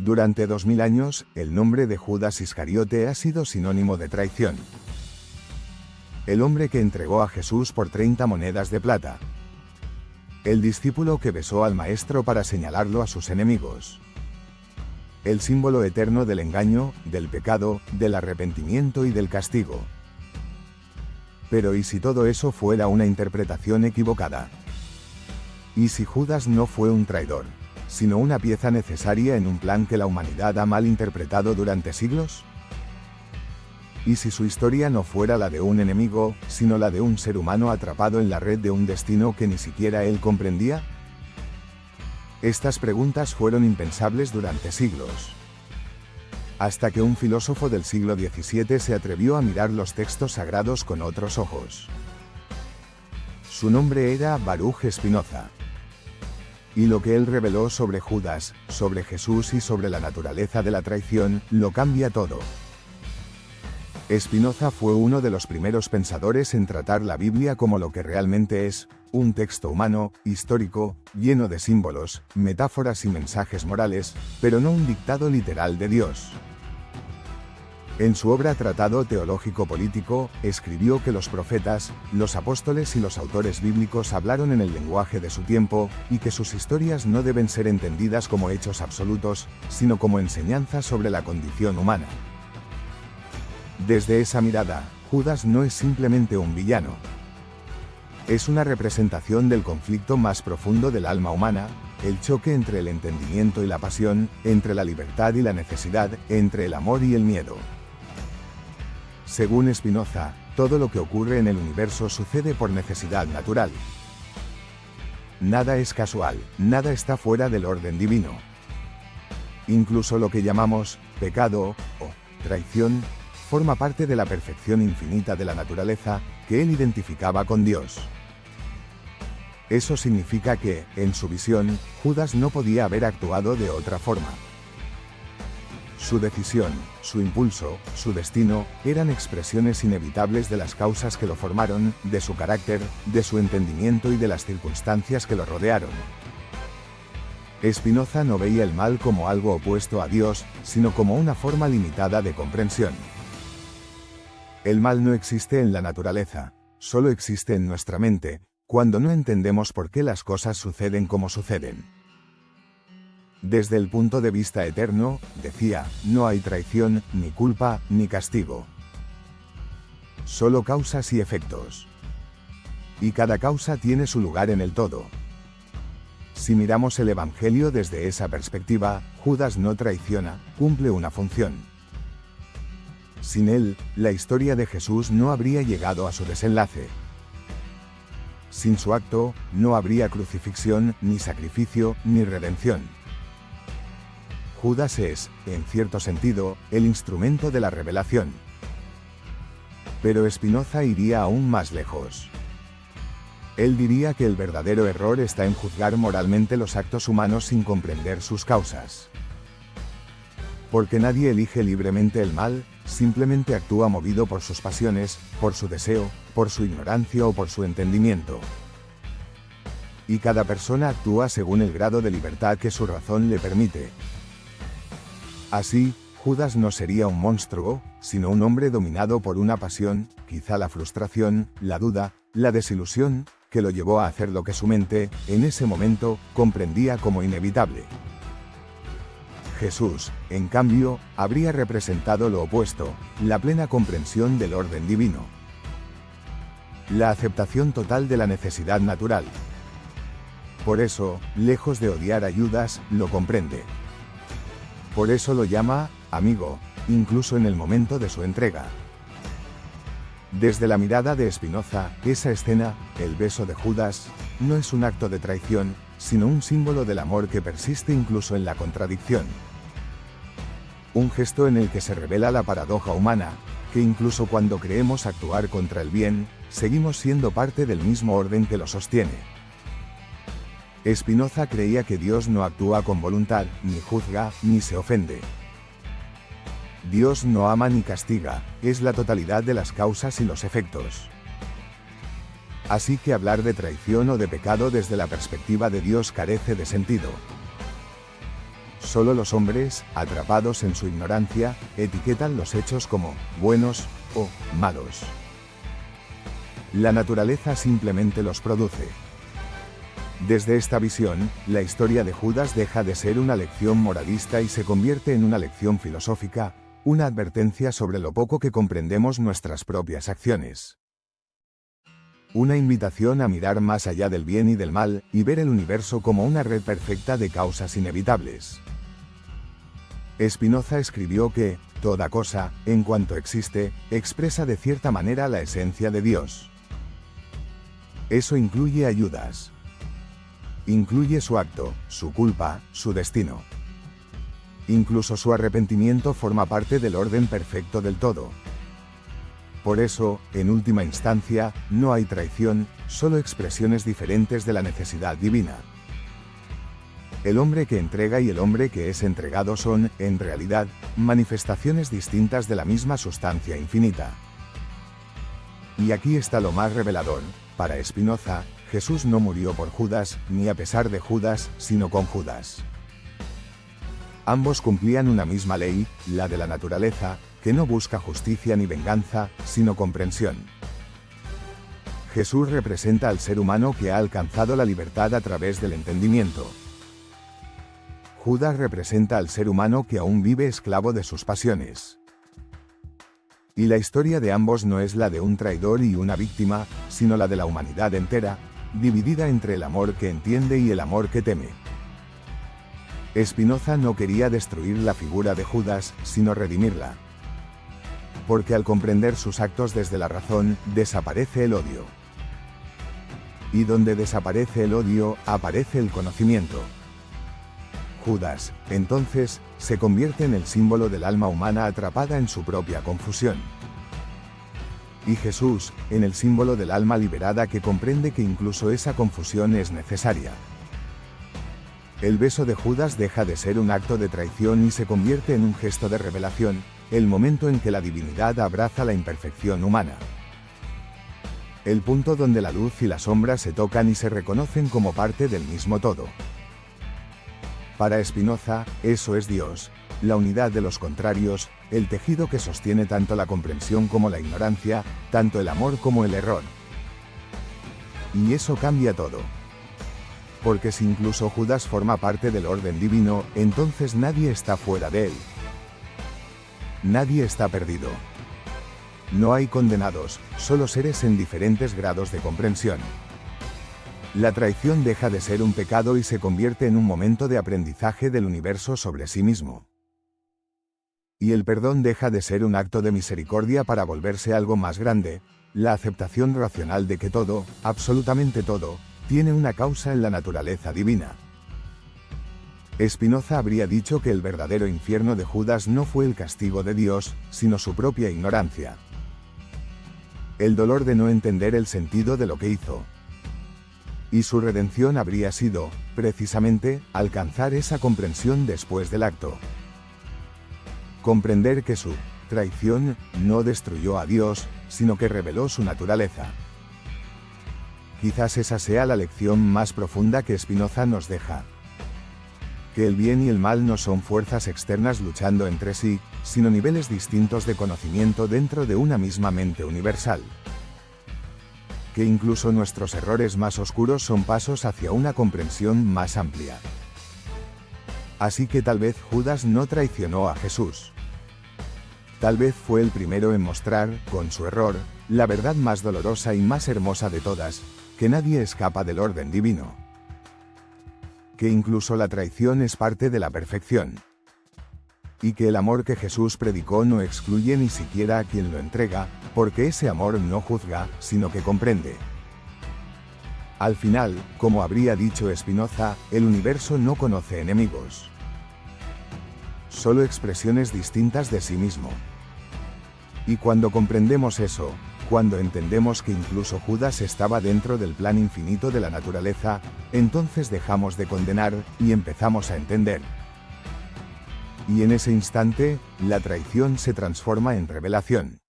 Durante 2000 años, el nombre de Judas Iscariote ha sido sinónimo de traición. El hombre que entregó a Jesús por 30 monedas de plata. El discípulo que besó al maestro para señalarlo a sus enemigos. El símbolo eterno del engaño, del pecado, del arrepentimiento y del castigo. Pero ¿y si todo eso fuera una interpretación equivocada? ¿Y si Judas no fue un traidor, sino una pieza necesaria en un plan que la humanidad ha malinterpretado durante siglos? ¿Y si su historia no fuera la de un enemigo, sino la de un ser humano atrapado en la red de un destino que ni siquiera él comprendía? Estas preguntas fueron impensables durante siglos. Hasta que un filósofo del siglo XVII se atrevió a mirar los textos sagrados con otros ojos. Su nombre era Baruch Spinoza. Y lo que él reveló sobre Judas, sobre Jesús y sobre la naturaleza de la traición, lo cambia todo. Spinoza fue uno de los primeros pensadores en tratar la Biblia como lo que realmente es, un texto humano, histórico, lleno de símbolos, metáforas y mensajes morales, pero no un dictado literal de Dios. En su obra Tratado Teológico Político, escribió que los profetas, los apóstoles y los autores bíblicos hablaron en el lenguaje de su tiempo, y que sus historias no deben ser entendidas como hechos absolutos, sino como enseñanzas sobre la condición humana. Desde esa mirada, Judas no es simplemente un villano. Es una representación del conflicto más profundo del alma humana, el choque entre el entendimiento y la pasión, entre la libertad y la necesidad, entre el amor y el miedo. Según Spinoza, todo lo que ocurre en el universo sucede por necesidad natural. Nada es casual, nada está fuera del orden divino. Incluso lo que llamamos pecado o traición forma parte de la perfección infinita de la naturaleza que él identificaba con Dios. Eso significa que, en su visión, Judas no podía haber actuado de otra forma. Su decisión, su impulso, su destino, eran expresiones inevitables de las causas que lo formaron, de su carácter, de su entendimiento y de las circunstancias que lo rodearon. Spinoza no veía el mal como algo opuesto a Dios, sino como una forma limitada de comprensión. El mal no existe en la naturaleza, solo existe en nuestra mente, cuando no entendemos por qué las cosas suceden como suceden. Desde el punto de vista eterno, decía, no hay traición, ni culpa, ni castigo. Solo causas y efectos. Y cada causa tiene su lugar en el todo. Si miramos el Evangelio desde esa perspectiva, Judas no traiciona, cumple una función. Sin él, la historia de Jesús no habría llegado a su desenlace. Sin su acto, no habría crucifixión, ni sacrificio, ni redención. Judas es, en cierto sentido, el instrumento de la revelación. Pero Spinoza iría aún más lejos. Él diría que el verdadero error está en juzgar moralmente los actos humanos sin comprender sus causas. Porque nadie elige libremente el mal, simplemente actúa movido por sus pasiones, por su deseo, por su ignorancia o por su entendimiento. Y cada persona actúa según el grado de libertad que su razón le permite. Así, Judas no sería un monstruo, sino un hombre dominado por una pasión, quizá la frustración, la duda, la desilusión, que lo llevó a hacer lo que su mente, en ese momento, comprendía como inevitable. Jesús, en cambio, habría representado lo opuesto, la plena comprensión del orden divino. La aceptación total de la necesidad natural. Por eso, lejos de odiar a Judas, lo comprende. Por eso lo llama amigo, incluso en el momento de su entrega. Desde la mirada de Spinoza, esa escena, el beso de Judas, no es un acto de traición, sino un símbolo del amor que persiste incluso en la contradicción. Un gesto en el que se revela la paradoja humana, que incluso cuando creemos actuar contra el bien, seguimos siendo parte del mismo orden que lo sostiene. Spinoza creía que Dios no actúa con voluntad, ni juzga, ni se ofende. Dios no ama ni castiga, es la totalidad de las causas y los efectos. Así que hablar de traición o de pecado desde la perspectiva de Dios carece de sentido. Solo los hombres, atrapados en su ignorancia, etiquetan los hechos como buenos o malos. La naturaleza simplemente los produce. Desde esta visión, la historia de Judas deja de ser una lección moralista y se convierte en una lección filosófica, una advertencia sobre lo poco que comprendemos nuestras propias acciones. Una invitación a mirar más allá del bien y del mal, y ver el universo como una red perfecta de causas inevitables. Spinoza escribió que, toda cosa, en cuanto existe, expresa de cierta manera la esencia de Dios. Eso incluye a Judas. Incluye su acto, su culpa, su destino. Incluso su arrepentimiento forma parte del orden perfecto del todo. Por eso, en última instancia, no hay traición, solo expresiones diferentes de la necesidad divina. El hombre que entrega y el hombre que es entregado son, en realidad, manifestaciones distintas de la misma sustancia infinita. Y aquí está lo más revelador. Para Spinoza, Jesús no murió por Judas, ni a pesar de Judas, sino con Judas. Ambos cumplían una misma ley, la de la naturaleza, que no busca justicia ni venganza, sino comprensión. Jesús representa al ser humano que ha alcanzado la libertad a través del entendimiento. Judas representa al ser humano que aún vive esclavo de sus pasiones. Y la historia de ambos no es la de un traidor y una víctima, sino la de la humanidad entera, dividida entre el amor que entiende y el amor que teme. Spinoza no quería destruir la figura de Judas, sino redimirla. Porque al comprender sus actos desde la razón, desaparece el odio. Y donde desaparece el odio, aparece el conocimiento. Judas, entonces, se convierte en el símbolo del alma humana atrapada en su propia confusión. Y Jesús, en el símbolo del alma liberada que comprende que incluso esa confusión es necesaria. El beso de Judas deja de ser un acto de traición y se convierte en un gesto de revelación, el momento en que la divinidad abraza la imperfección humana. El punto donde la luz y la sombra se tocan y se reconocen como parte del mismo todo. Para Spinoza, eso es Dios, la unidad de los contrarios, el tejido que sostiene tanto la comprensión como la ignorancia, tanto el amor como el error. Y eso cambia todo. Porque si incluso Judas forma parte del orden divino, entonces nadie está fuera de él. Nadie está perdido. No hay condenados, solo seres en diferentes grados de comprensión. La traición deja de ser un pecado y se convierte en un momento de aprendizaje del universo sobre sí mismo. Y el perdón deja de ser un acto de misericordia para volverse algo más grande, la aceptación racional de que todo, absolutamente todo, tiene una causa en la naturaleza divina. Spinoza habría dicho que el verdadero infierno de Judas no fue el castigo de Dios, sino su propia ignorancia. El dolor de no entender el sentido de lo que hizo. Y su redención habría sido, precisamente, alcanzar esa comprensión después del acto. Comprender que su traición no destruyó a Dios, sino que reveló su naturaleza. Quizás esa sea la lección más profunda que Spinoza nos deja. Que el bien y el mal no son fuerzas externas luchando entre sí, sino niveles distintos de conocimiento dentro de una misma mente universal. Que incluso nuestros errores más oscuros son pasos hacia una comprensión más amplia. Así que tal vez Judas no traicionó a Jesús. Tal vez fue el primero en mostrar, con su error, la verdad más dolorosa y más hermosa de todas, que nadie escapa del orden divino. Que incluso la traición es parte de la perfección. Y que el amor que Jesús predicó no excluye ni siquiera a quien lo entrega, porque ese amor no juzga, sino que comprende. Al final, como habría dicho Spinoza, el universo no conoce enemigos. Solo expresiones distintas de sí mismo. Y cuando comprendemos eso, cuando entendemos que incluso Judas estaba dentro del plan infinito de la naturaleza, entonces dejamos de condenar, y empezamos a entender. Y en ese instante, la traición se transforma en revelación.